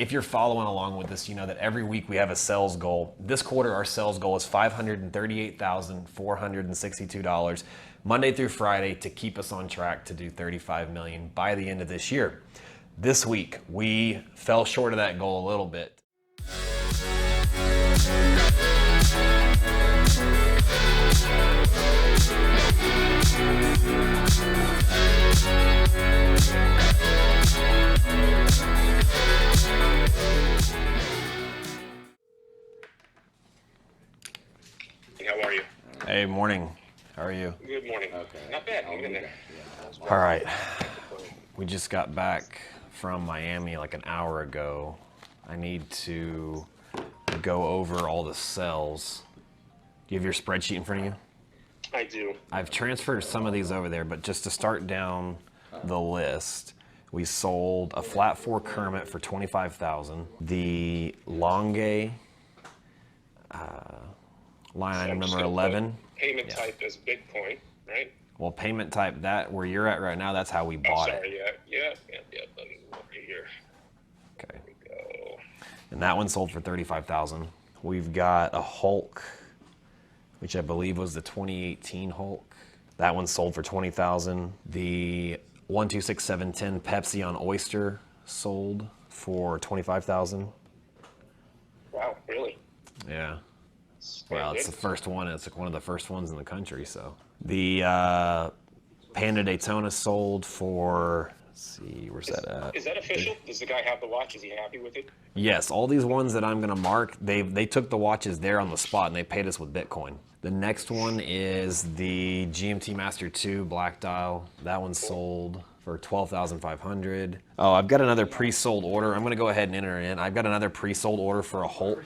if you're following along with this, you know that every week we have a sales goal. This quarter, our sales goal is $538,462, Monday through Friday, to keep us on track to do $35 million by the end of this year. This week, we fell short of that goal a little bit. How are you? Hey, morning. How are you? Good morning. Okay. Not bad. All right. We just got back from Miami like an hour ago. I need to go over all the sales. Do you have your spreadsheet in front of you? I do. I've transferred some of these over there, but just to start down the list, we sold a flat 4 Kermit for $25,000. The Longue line item number 11. Payment type is Bitcoin, right? Well, payment type, that where you're at right now, that's how we bought it. Yeah. Let me look right here. Okay. There we go. And that one sold for $35,000. We've got a Hulk, which I believe was the 2018 Hulk. That one sold for $20,000. The 126710 Pepsi on Oyster sold for $25,000. Wow, really? Yeah. Well, it's the first one. It's like one of the first ones in the country. So the Panda Daytona sold for. Let's see, where's that at? Is that official? Does the guy have the watch? Is he happy with it? Yes, all these ones that I'm gonna mark, they took the watches there on the spot and they paid us with Bitcoin. The next one is the GMT Master 2 Black Dial. That one sold for $12,500. Oh, I've got another pre-sold order. I'm gonna go ahead and enter it in. I've got another pre-sold order for a Hulk.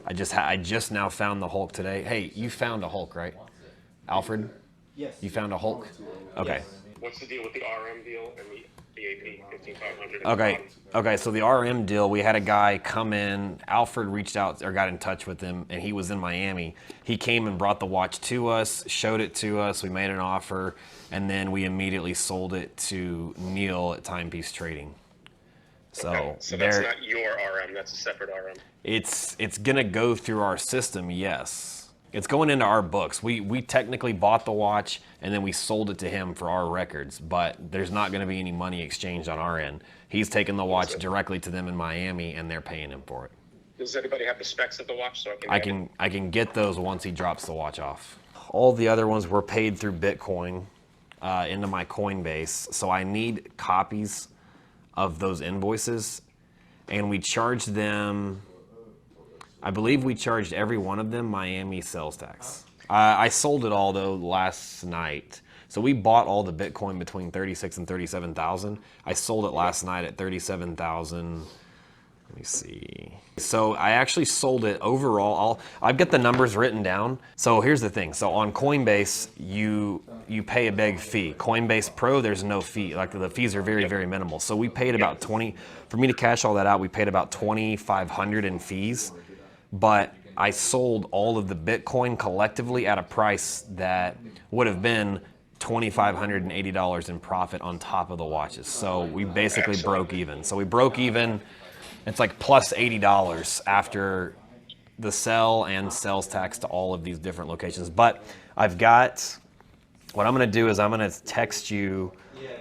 I just now found the Hulk today. Hey, you found a Hulk, right? Alfred? Yes. You found a Hulk? Okay. What's the deal with the RM deal and the AP 15500? Okay, so the RM deal, we had a guy come in, Alfred reached out or got in touch with him, and he was in Miami. He came and brought the watch to us, showed it to us, we made an offer, and then we immediately sold it to Neil at Timepiece Trading. So that's not your RM, that's a separate RM. It's gonna go through our system, yes. It's going into our books. We technically bought the watch and then we sold it to him for our records, but there's not gonna be any money exchanged on our end. He's taking the watch directly to them in Miami and they're paying him for it. Does anybody have the specs of the watch so I can get those once he drops the watch off. All the other ones were paid through Bitcoin into my Coinbase, so I need copies of those invoices, and we charged them, I believe we charged every one of them Miami sales tax. I sold it all though last night. So we bought all the Bitcoin between 36 and 37,000. I sold it last night at 37,000. Let me see. So I actually sold it overall. I've got the numbers written down. So here's the thing. So on Coinbase, you pay a big fee. Coinbase Pro, there's no fee. Like the fees are very, very minimal. So we paid about 20, for me to cash all that out, we paid about 2,500 in fees. But I sold all of the Bitcoin collectively at a price that would have been $2,580 in profit on top of the watches. So we basically broke even. So we broke even. It's like plus $80 after the sell and sales tax to all of these different locations. But I've got, what I'm gonna do is I'm gonna text you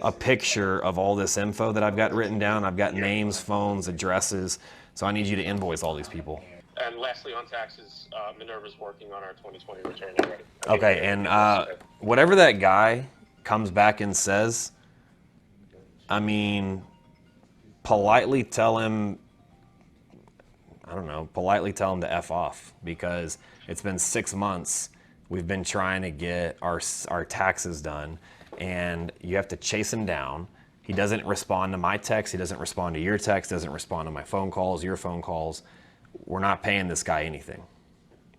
a picture of all this info that I've got written down. I've got names, phones, addresses. So I need you to invoice all these people. And lastly, on taxes, Minerva's working on our 2020 return already. Okay, and whatever that guy comes back and says, I mean, politely tell him, I don't know, politely tell him to F off, because it's been 6 months. We've been trying to get our taxes done, and you have to chase him down. He doesn't respond to my text. He doesn't respond to your text, doesn't respond to my phone calls, your phone calls. We're not paying this guy anything.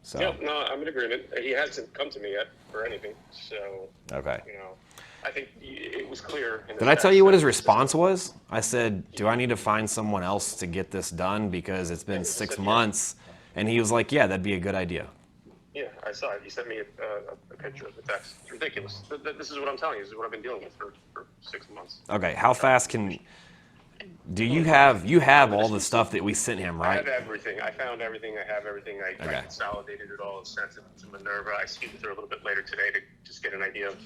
So. Yeah, no, I'm in agreement. He hasn't come to me yet for anything, so, okay. You know, I think it was clear. Did I tell you what his response was? I said, do I need to find someone else to get this done because it's been 6 months? And he was like, yeah, that'd be a good idea. Yeah, I saw it. You sent me a picture of the text. It's ridiculous. This is what I'm telling you. This is what I've been dealing with for 6 months. Okay, how fast can... Do you have all the stuff that we sent him, I right? have everything. I found everything. I have everything. I Okay. consolidated it all and sent it to Minerva. I speak with her a little bit later today to just get an idea of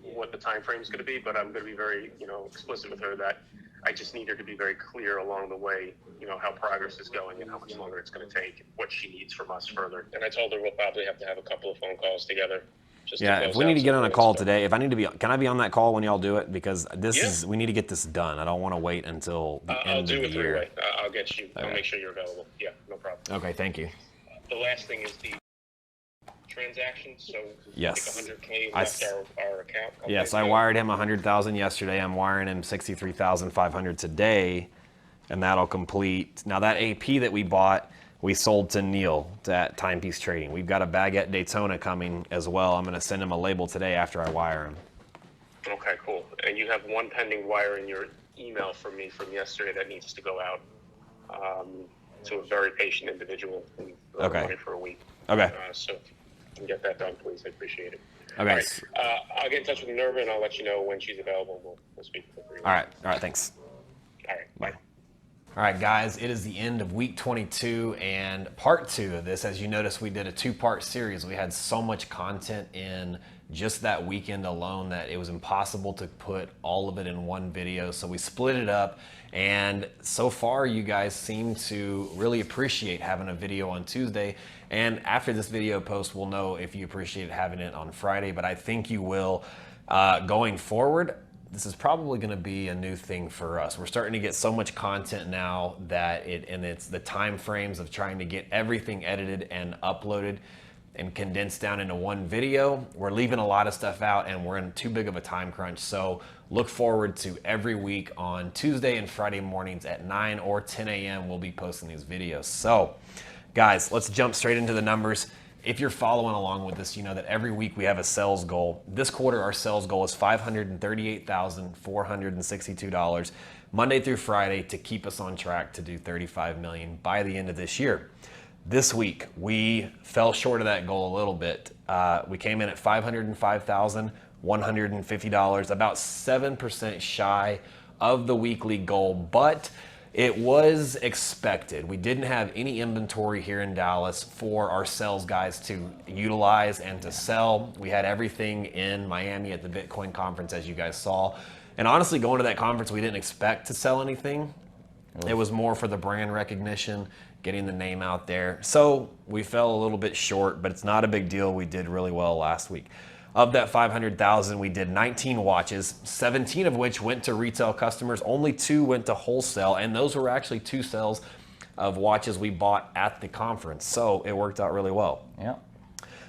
what the time frame is going to be, but I'm going to be very, explicit with her that I just need her to be very clear along the way, how progress is going and how much longer it's going to take, what she needs from us further. And I told her we'll probably have to have a couple of phone calls together. Yeah, if we need to get on a call today, if I need to be, can I be on that call when y'all do it? Because we need to get this done. I don't want to wait until the end of the year. I'll do it 3-way. I'll get you. Okay. I'll make sure you're available. Yeah, no problem. Okay, thank you. The last thing is the transaction. So yes, I think 100K left our account. Yes, I wired him 100,000 yesterday. I'm wiring him 63,500 today, and that'll complete. Now that AP that we bought, we sold to Neil at Timepiece Trading. We've got a Baguette Daytona coming as well. I'm going to send him a label today after I wire him. Okay, cool. And you have one pending wire in your email from me from yesterday that needs to go out to a very patient individual who okay. for a week. Okay. So if you can get that done, please. I appreciate it. Okay. All right. I'll get in touch with Minerva and I'll let you know when she's available. We'll speak with her. All right, thanks. All right, bye. All right, guys, it is the end of week 22 and part 2 of this. As you notice, we did a 2-part series. We had so much content in just that weekend alone that it was impossible to put all of it in one video. So we split it up, and so far you guys seem to really appreciate having a video on Tuesday. And after this video post, we'll know if you appreciate having it on Friday, but I think you will. Going forward, this is probably going to be a new thing for us. We're starting to get so much content now that it's the time frames of trying to get everything edited and uploaded and condensed down into one video. We're leaving a lot of stuff out and we're in too big of a time crunch. So look forward to every week on Tuesday and Friday mornings at 9 or 10 a.m. we'll be posting these videos. So guys, let's jump straight into the numbers. If you're following along with this, you know that every week we have a sales goal. This quarter, our sales goal is $538,462 Monday through Friday to keep us on track to do $35 million by the end of this year. This week, we fell short of that goal a little bit. We came in at $505,150, about 7% shy of the weekly goal, but it was expected. We didn't have any inventory here in Dallas for our sales guys to utilize and to sell. We had everything in Miami at the Bitcoin conference, as you guys saw. And honestly, going to that conference, we didn't expect to sell anything. It was more for the brand recognition, getting the name out there. So we fell a little bit short, but it's not a big deal. We did really well last week. Of that 500,000, we did 19 watches, 17 of which went to retail customers. Only 2 went to wholesale, and those were actually 2 sales of watches we bought at the conference. So it worked out really well. Yeah.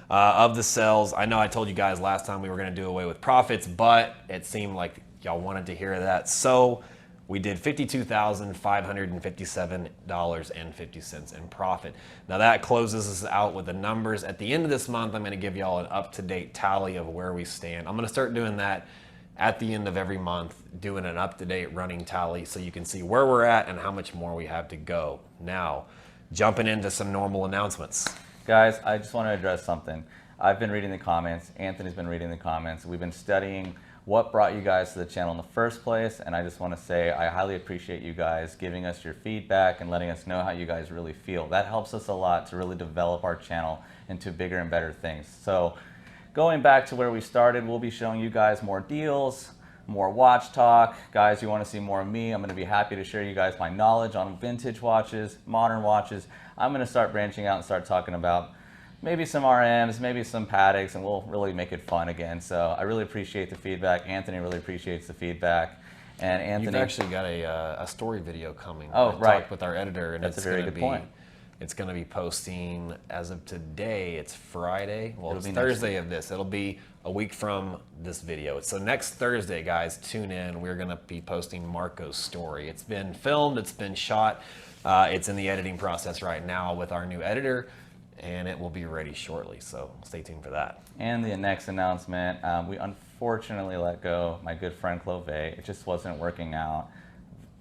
Of the sales, I know I told you guys last time we were going to do away with profits, but it seemed like y'all wanted to hear that. So we did $52,557.50 in profit. Now that closes us out with the numbers. At the end of this month, I'm going to give y'all an up-to-date tally of where we stand. I'm going to start doing that at the end of every month, doing an up-to-date running tally so you can see where we're at and how much more we have to go. Now, jumping into some normal announcements. Guys, I just want to address something. I've been reading the comments. Anthony's been reading the comments. We've been studying what brought you guys to the channel in the first place, and I just want to say I highly appreciate you guys giving us your feedback and letting us know how you guys really feel. That helps us a lot to really develop our channel into bigger and better things. So going back to where we started, we'll be showing you guys more deals, more watch talk. Guys, you want to see more of me, I'm going to be happy to share you guys my knowledge on vintage watches, modern watches. I'm going to start branching out and start talking about maybe some RMs, maybe some Patek's, and we'll really make it fun again. So I really appreciate the feedback. Anthony really appreciates the feedback. And Anthony, you've actually got a story video coming. Oh, right. Talked with our editor, and that's a very good point. It's going to be posting as of today. It's Friday. Well, it's be Thursday of this. It'll be a week from this video. So next Thursday, guys, tune in. We're going to be posting Marco's story. It's been filmed. It's been shot. It's in the editing process right now with our new editor, and it will be ready shortly, so stay tuned for that. And the next announcement, we unfortunately let go my good friend Clovet. It just wasn't working out.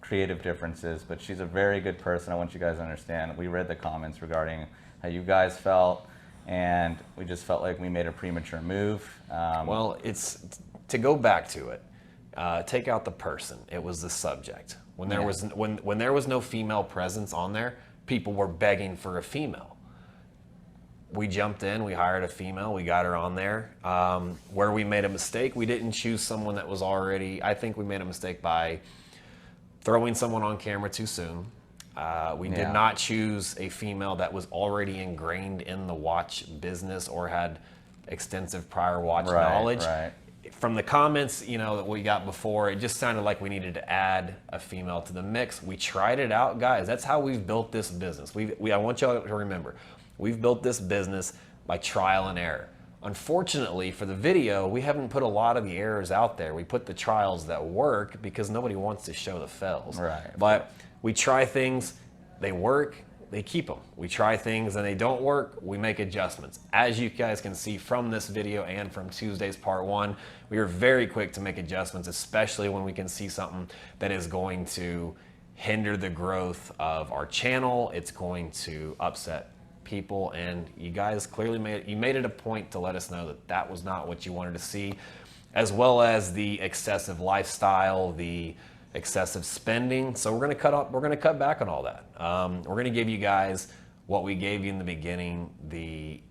Creative differences, but she's a very good person. I want you guys to understand. We read the comments regarding how you guys felt, and we just felt like we made a premature move. Well, it's to go back to it. Take out the person. It was the subject. When there was when there was no female presence on there, people were begging for a female. We jumped in, we hired a female, we got her on there. Where we made a mistake, we didn't choose someone that was already, I think we made a mistake by throwing someone on camera too soon. We did not choose a female that was already ingrained in the watch business or had extensive prior watch knowledge. Right. From the comments, that we got before, it just sounded like we needed to add a female to the mix. We tried it out, guys. That's how we've built this business. I want y'all to remember, we've built this business by trial and error. Unfortunately, for the video, we haven't put a lot of the errors out there. We put the trials that work because nobody wants to show the fails. Right. But we try things, they work, they keep them. We try things and they don't work, we make adjustments. As you guys can see from this video and from Tuesday's part 1, we are very quick to make adjustments, especially when we can see something that is going to hinder the growth of our channel. It's going to upset people, and you guys clearly made it a point to let us know that that was not what you wanted to see, as well as the excessive lifestyle, the excessive spending. So we're going to cut back on all that. We're going to give you guys what we gave you in the beginning, the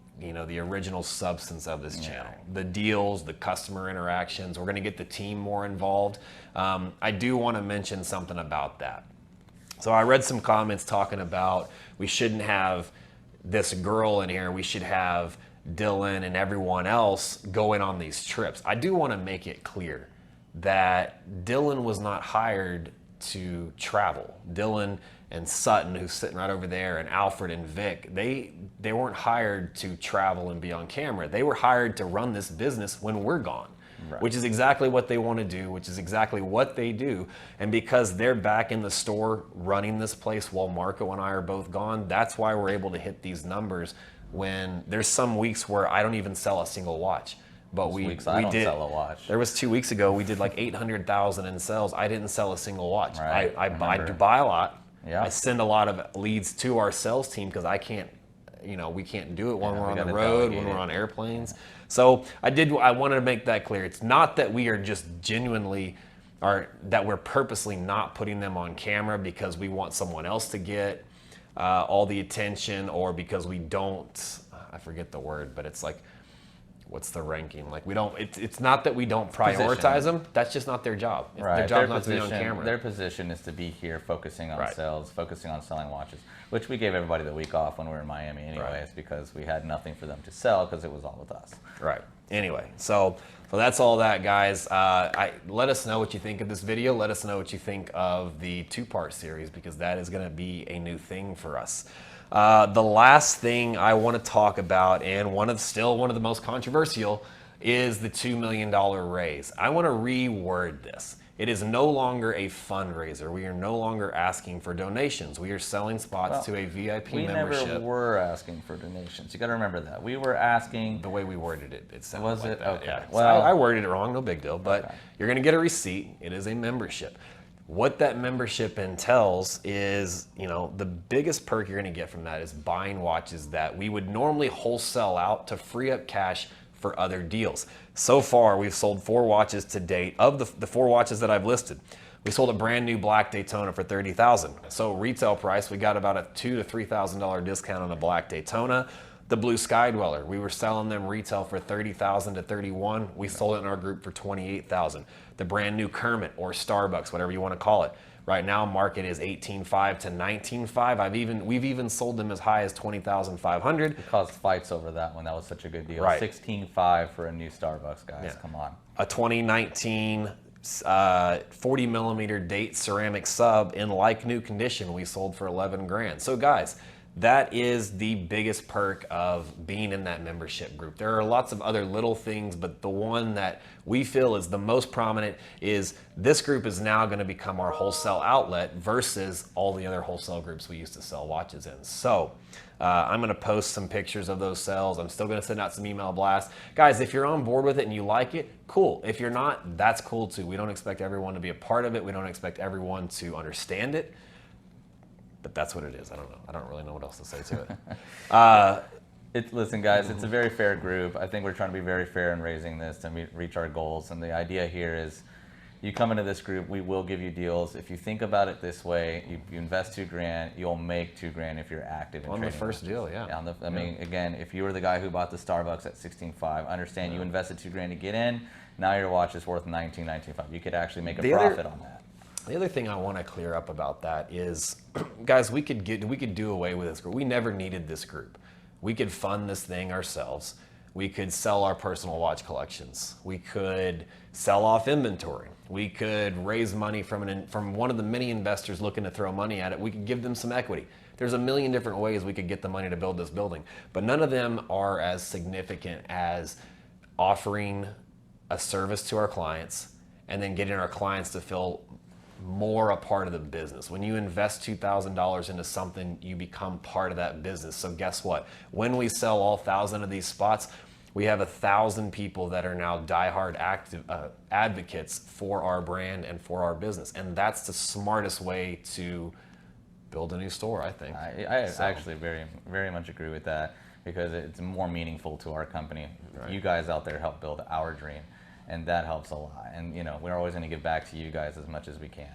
original substance of this channel, the deals, the customer interactions. We're going to get the team more involved. I do want to mention something about that. So I read some comments talking about we shouldn't have this girl in here. We should have Dylan and everyone else going on these trips. I do want to make it clear that Dylan was not hired to travel. Dylan and Sutton, who's sitting right over there, and Alfred and Vic, they weren't hired to travel and be on camera. They were hired to run this business when we're gone, which is exactly what they want to do, which is exactly what they do. And because they're back in the store running this place while Marco and I are both gone, that's why we're able to hit these numbers when there's some weeks where I don't even sell a single watch. But we did sell a watch. There was 2 weeks ago we did like 800,000 in sales. I didn't sell a single watch. Right. I do buy a lot. Yeah. I send a lot of leads to our sales team because I can't, we can't do it when we're on the road, when we're on airplanes. So I wanted to make that clear. It's not that we are just genuinely, or that we're purposely not putting them on camera because we want someone else to get all the attention, or because we don't, I forget the word, but it's like, what's the ranking? Like, we don't, it's not that we don't prioritize them. That's just not their job. Right. Their job's not to be on camera. Their position is to be here focusing on sales, focusing on selling watches, which we gave everybody the week off when we were in Miami anyways, because we had nothing for them to sell because it was all with us. Right. Anyway, so that's all that, guys. Let us know what you think of this video. Let us know what you think of the 2-part series, because that is going to be a new thing for us. The last thing I want to talk about, and still one of the most controversial, is the $2 million raise. I want to reword this. It is no longer a fundraiser. We are no longer asking for donations. We are selling spots to a VIP membership. We never were asking for donations. You got to remember that. We were asking... The way we worded it, it sounded like that. Okay. Yeah. Well, so I worded it wrong, no big deal. But you're going to get a receipt. It is a membership. What that membership entails is, the biggest perk you're going to get from that is buying watches that we would normally wholesale out to free up cash for other deals. So far, we've sold 4 watches to date. Of the 4 watches that I've listed, we sold a brand new black Daytona for $30,000. So retail price, we got about a $2,000 to $3,000 discount on the black Daytona. The Blue Sky Dweller, we were selling them retail for $30,000 to $31,000. We sold it in our group for $28,000. The brand new Kermit, or Starbucks, whatever you want to call it, right now market is $18,500 to $19,500. We've even sold them as high as $20,500. We caused fights over that one. That was such a good deal. Right. $16,500 for a new Starbucks, guys. Yeah. Come on. A 2019 40 millimeter date ceramic sub in like new condition we sold for $11,000. So guys, that is the biggest perk of being in that membership group. There are lots of other little things, but the one that we feel is the most prominent is this group is now going to become our wholesale outlet versus all the other wholesale groups we used to sell watches in. So I'm going to post some pictures of those sales. I'm still going to send out some email blasts. Guys, if you're on board with it and you like it, cool. If you're not, that's cool too. We don't expect everyone to be a part of it. We don't expect everyone to understand it. But that's what it is. I don't know. I don't really know what else to say to it. Listen, guys, it's a very fair group. I think we're trying to be very fair in raising this to reach our goals. And the idea here is You come into this group, we will give you deals. If you think about it this way, you invest $2,000, you'll make $2,000 if you're active in On the trading. first deal, yeah. I mean, again, if you were the guy who bought the Starbucks at 16.5, understand you invested $2,000 to get in. Now your watch is worth 19.5. You could actually make a profit on that. The other thing I want to clear up about that is, guys, we could do away with this group. We never needed this group. We could fund this thing ourselves. We could sell our personal watch collections. We could sell off inventory. We could raise money from one of the many investors looking to throw money at it. We could give them some equity. There's a million different ways we could get the money to build this building, but none of them are as significant as offering a service to our clients and then getting our clients to feel more a part of the business. When you invest $2,000 into something, you become part of that business. So guess what? When we sell all 1,000 of these spots, we have 1,000 people that are now diehard advocates for our brand and for our business. And that's the smartest way to build a new store, I think. I actually very, very much agree with that, because it's more meaningful to our company. Right. You guys out there help build our dream, and that helps a lot. And we're always going to give back to you guys as much as we can.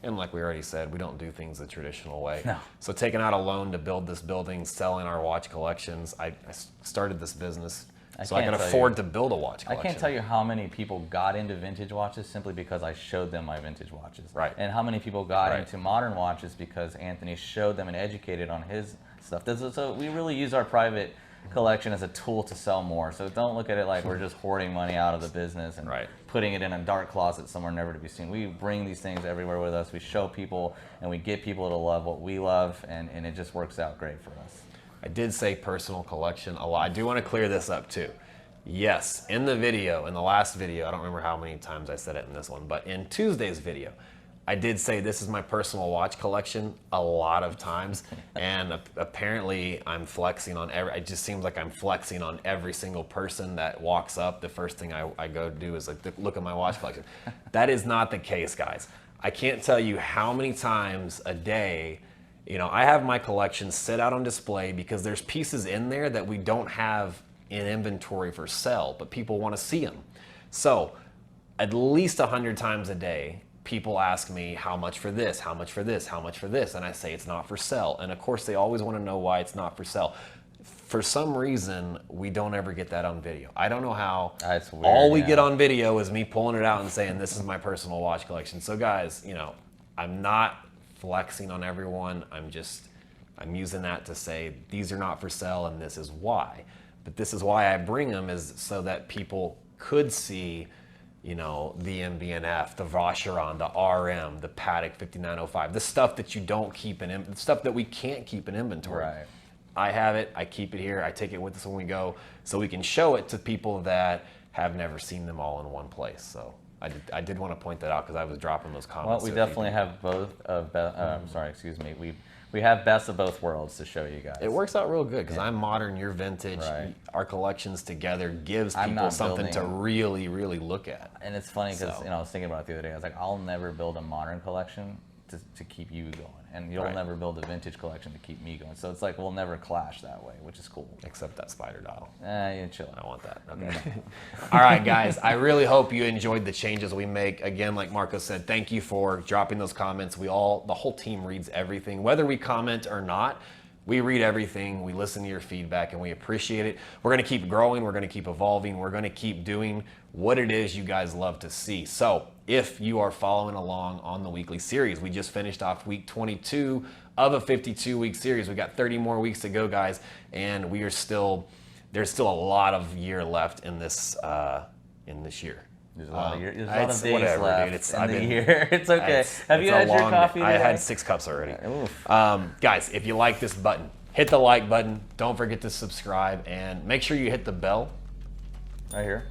And like we already said, we don't do things the traditional way. No. So taking out a loan to build this building, selling our watch collections, I started this business so I could afford to build a watch collection. I can't tell you how many people got into vintage watches simply because I showed them my vintage watches. Right. And how many people got into modern watches because Anthony showed them and educated on his stuff. So we really use our private collection as a tool to sell more. So don't look at it like we're just hoarding money out of the business and putting it in a dark closet somewhere never to be seen. We bring these things everywhere with us. We show people and we get people to love what we love, and it just works out great for us. I did say personal collection a lot. I do want to clear this up too. Yes, in the last video, I don't remember how many times I said it in this one, but in Tuesday's video, I did say this is my personal watch collection a lot of times, and apparently I'm flexing on it just seems like I'm flexing on every single person that walks up. The first thing I go do is like look at my watch collection. That is not the case, guys. I can't tell you how many times a day, I have my collection sit out on display because there's pieces in there that we don't have in inventory for sale, but people want to see them. So at least 100 times a day, people ask me how much for this, how much for this, how much for this, and I say it's not for sale. And of course they always want to know why it's not for sale. For some reason, we don't ever get that on video. I don't know how. That's weird. All we get on video is me pulling it out and saying this is my personal watch collection. So guys, I'm not flexing on everyone. I'm using that to say these are not for sale and this is why. But this is why I bring them, is so that people could see, the MB&F, the Vacheron, the RM, the Patek 5905, the stuff that you don't keep the stuff that we can't keep in inventory. Right. I have it, I keep it here, I take it with us when we go, so we can show it to people that have never seen them all in one place. So I did want to point that out because I was dropping those comments. Well, we definitely have both of, we have best of both worlds to show you guys. It works out real good because I'm modern, you're vintage. Right. Our collections together gives people something to really, really look at. And it's funny because I was thinking about it the other day. I was like, I'll never build a modern collection to keep you going, and you'll never build a vintage collection to keep me going. So it's like we'll never clash that way, which is cool. Except that spider dial. You're chilling. I want that. Okay. All right, guys. I really hope you enjoyed the changes we make. Again, like Marco said, thank you for dropping those comments. The whole team reads everything, whether we comment or not. We read everything, we listen to your feedback, and we appreciate it. We're gonna keep growing, we're gonna keep evolving, we're gonna keep doing what it is you guys love to see. So if you are following along on the weekly series, we just finished off week 22 of a 52-week series. We got 30 more weeks to go, guys, and there's still a lot of year left in this year. There's a lot of days left dude. in the year. It's okay. Have you had your coffee today? I had 6 cups already. Guys, if you like this button, hit the like button. Don't forget to subscribe, and make sure you hit the bell. Right here.